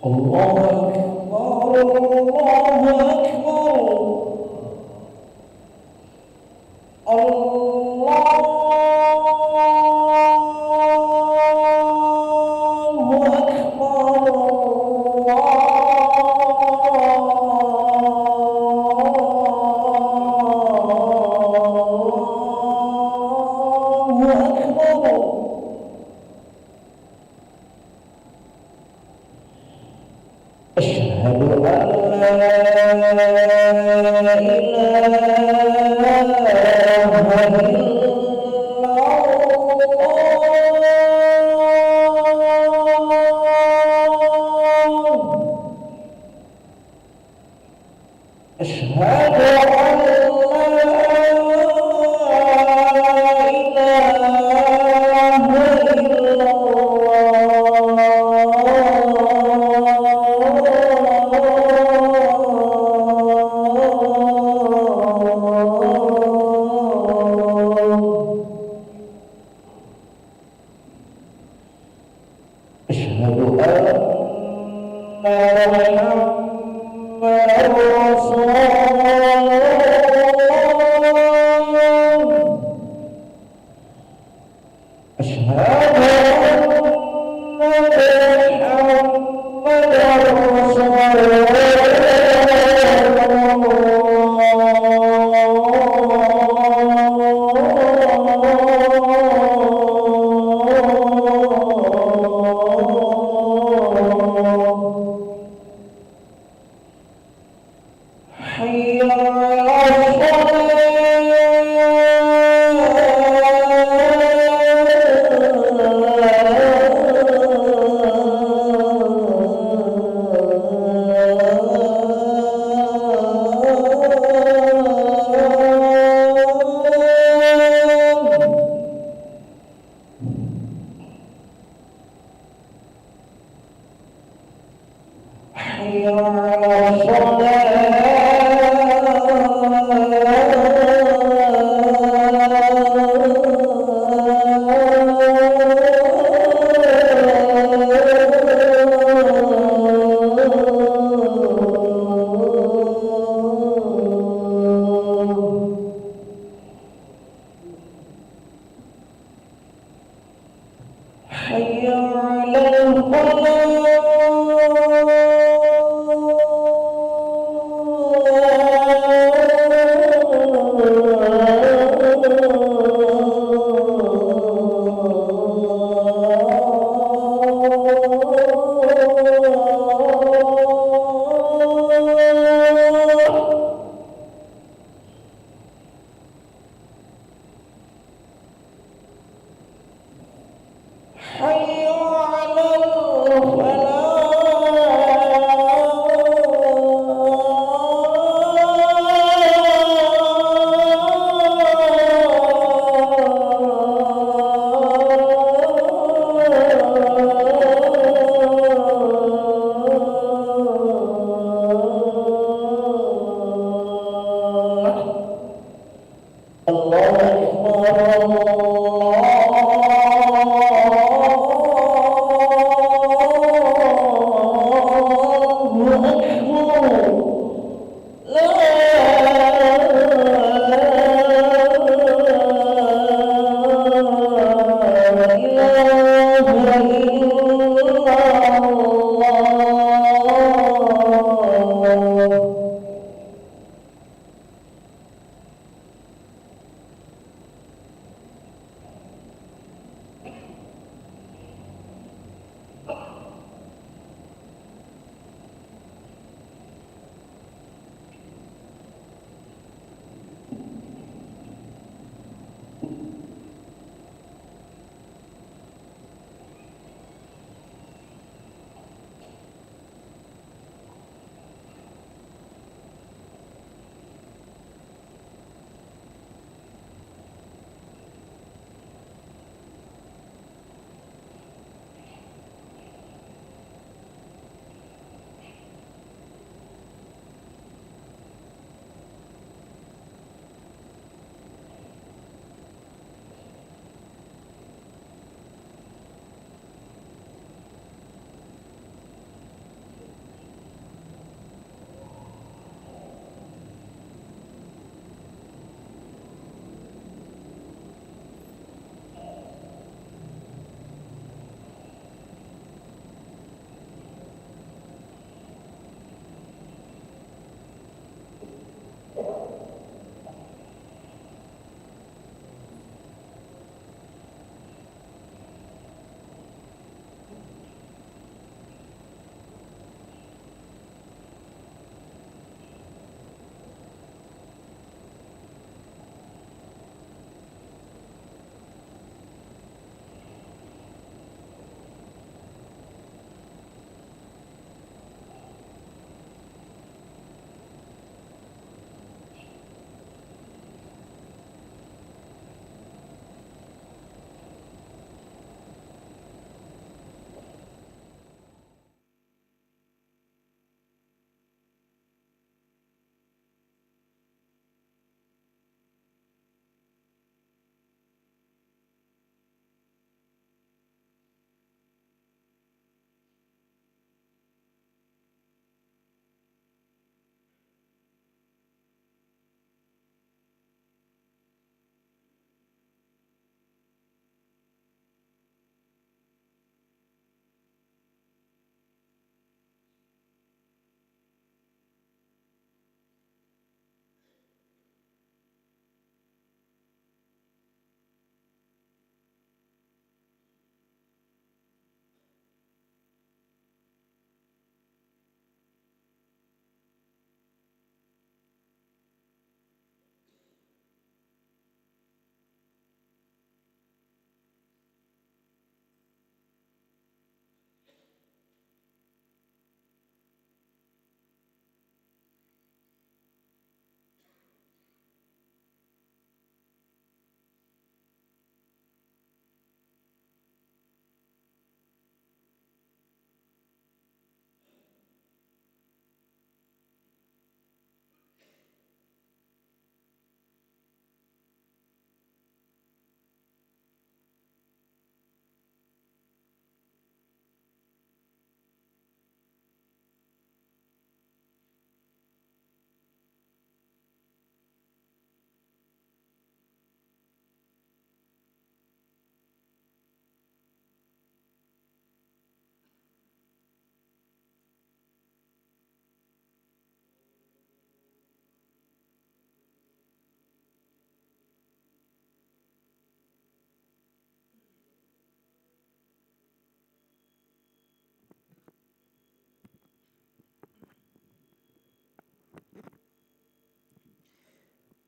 الله أكبر الله أكبر الله أكبر أشهد أن لا إله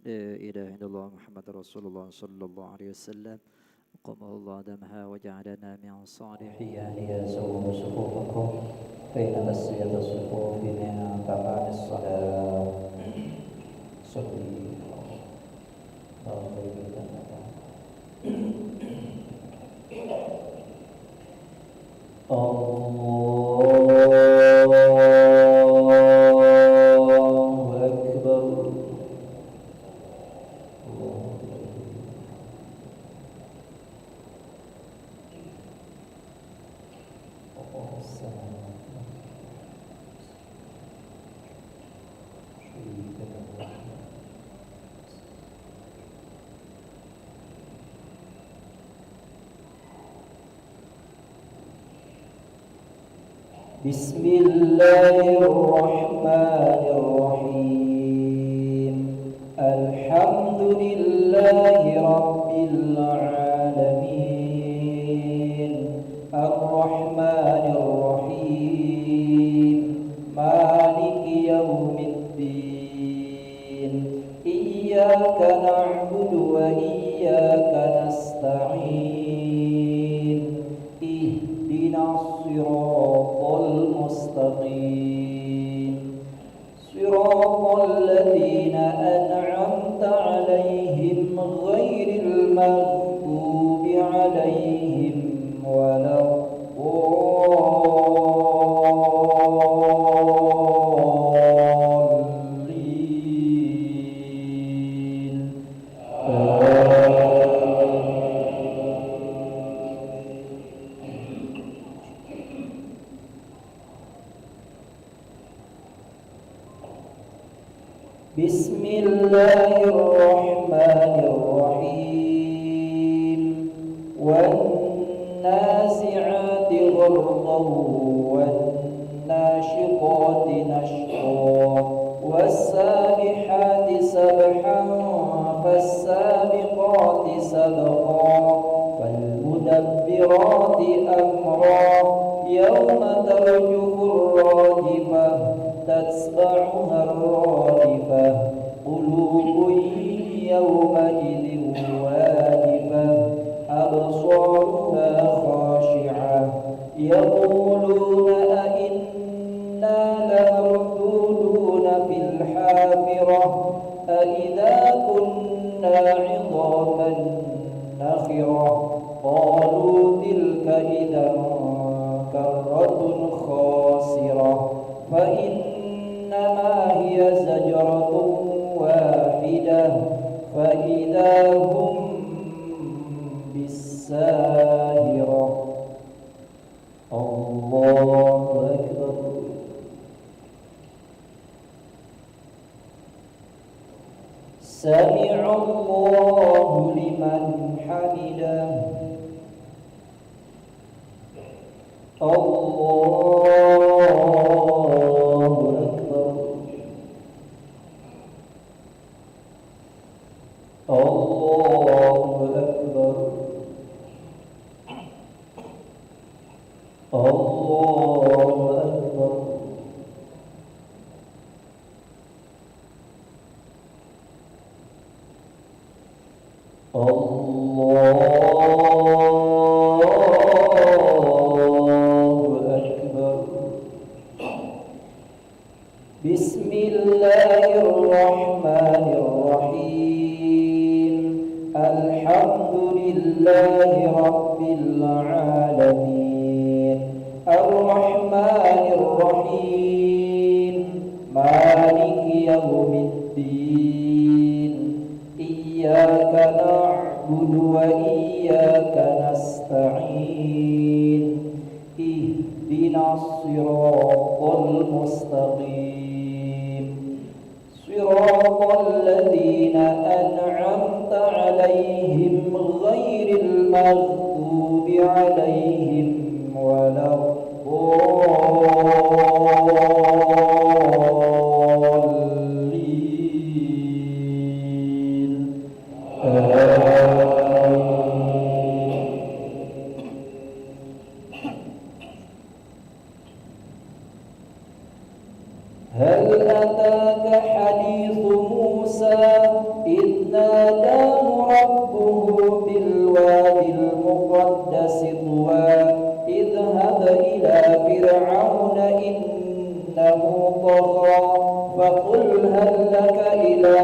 لا إله إلا الله محمد رسول الله صلى الله عليه وسلم قم الله دمها وجعلنا من صالحين. يا سووا صفوفكم بين تسوية الصفوف من تمام الصلاة. صلي بسم الله الرحمن الرحيم. الحمد لله رب العالمين الرحمن الرحيم مالك يوم الدين إياك نعبد وإياك نستعين اهدنا الصراط المستقيم صراط الذين أنعمت عليهم غير المغضوب عليهم ولا الضالين. بسم الله الرحمن الرحيم. والنازعات غرقا والناشطات نشطا والسابحات سبحا فالسابقات سبقا فالمدبرات أمرا يوم ترجف الراجفة تتبعها الرادفة قلوب يومئذ واجفة أبصارها خاشعة يقولون أئنا لمردودون في الحافرة أئذا كنا عظاما نخرة قالوا تلك إذا كرة خاسرة فإنما هي زجرة واحدة فإذا هم بالساهرة. الله أكبر. سمع الله لمن حمده. الله أكبر. الله أكبر. الله أكبر. الله أكبر. بسم الله الرحمن الرحيم. الحمد لله رب العالمين الرحمن الرحيم مالك يوم الدين إياك نعبد وإياك نستعين اهدنا الصراط المستقيم صراط الذين أنعمت عليهم غير المغضوب عليهم ولا الضالين. هل أتاك حديث موسى إذ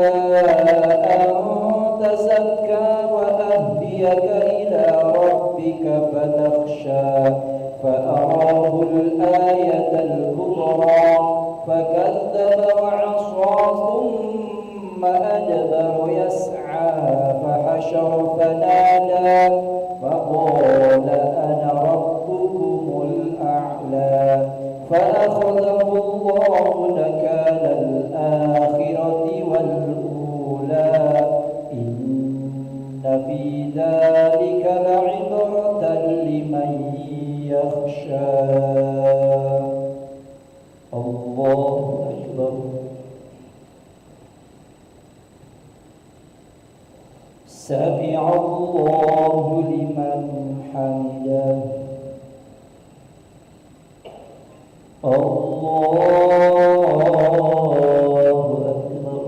أن تزكى وأهديك إلى ربك فتخشى فأراه الآية الكبرى فكذب وعصى ثم أدبر يسعى فحشر فنادى فقال أنا ربكم الأعلى فأخذه الله نكال الآخرة والأولى إن في ذلك لعبرة لمن يخشى. الله أكبر. سمع الله لمن حمده. الله أكبر.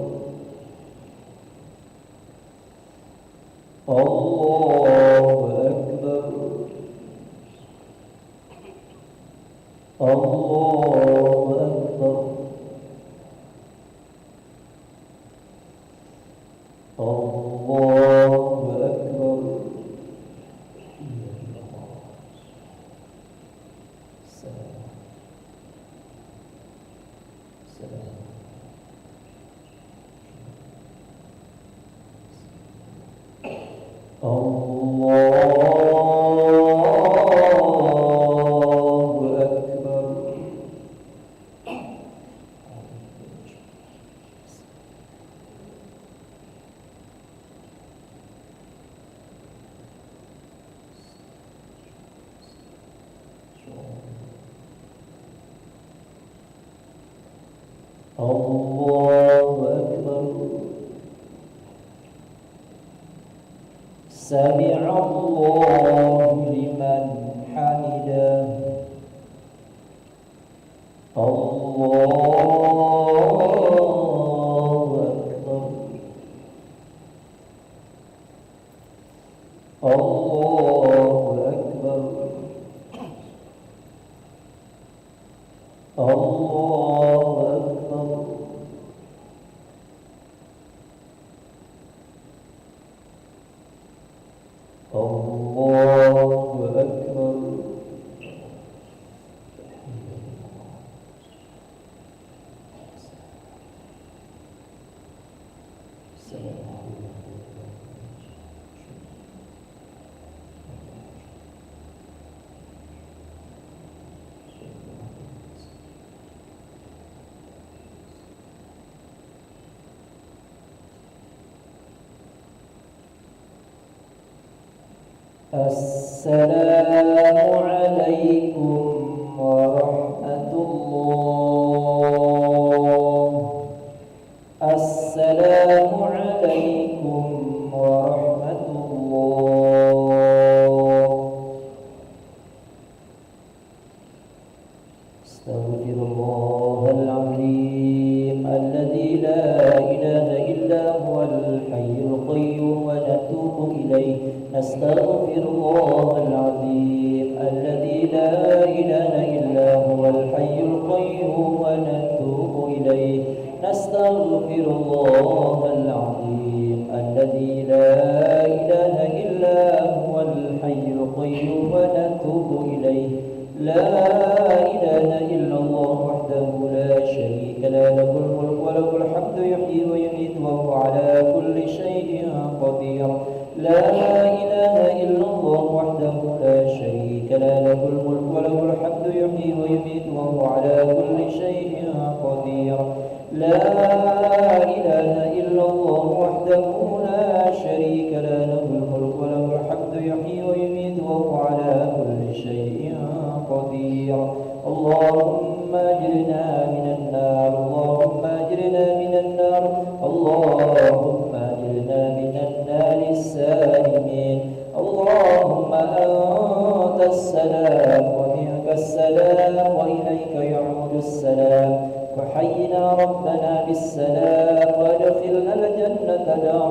الله أكبر. الله أكبر. الله أكبر. الله أكبر. سمع الله لمن حمده. الله أكبر. الله أكبر. الله أكبر. الله أكبر. السلام عليكم ورحمة الله. السلام عليكم ورحمة الله. استغفر الله العظيم الذي لا إله إلا هو الحي القيوم ونتوب إليه. نستغفر الله العظيم الذي لا إله إلا هو الحي القيوم ونتوب إليه. نستغفر الله العظيم الذي لا إله إلا هو الحي القيوم ونتوب إليه. لا إله إلا الله وحده لا شريك له له الملك وله الحمد يحيي ويميت وهو على كل شيء قدير. لا إله إلا الله وحده لا شريك له له الملك وله الحمد يحيي ويميت وهو على كل شيء قدير. لا إله إلا الله وحده لا شريك له له الملك وله الحمد يحيي ويميت وهو على كل شيء قدير. اللهم أجرنا من النار. اللهم أجرنا من النار. اللهم أجرنا من النار السالمين. اللهم أنت السلام ومنك السلام وإليك يعود السلام. فحينا ربنا بالسلام وادخلنا الجنة دار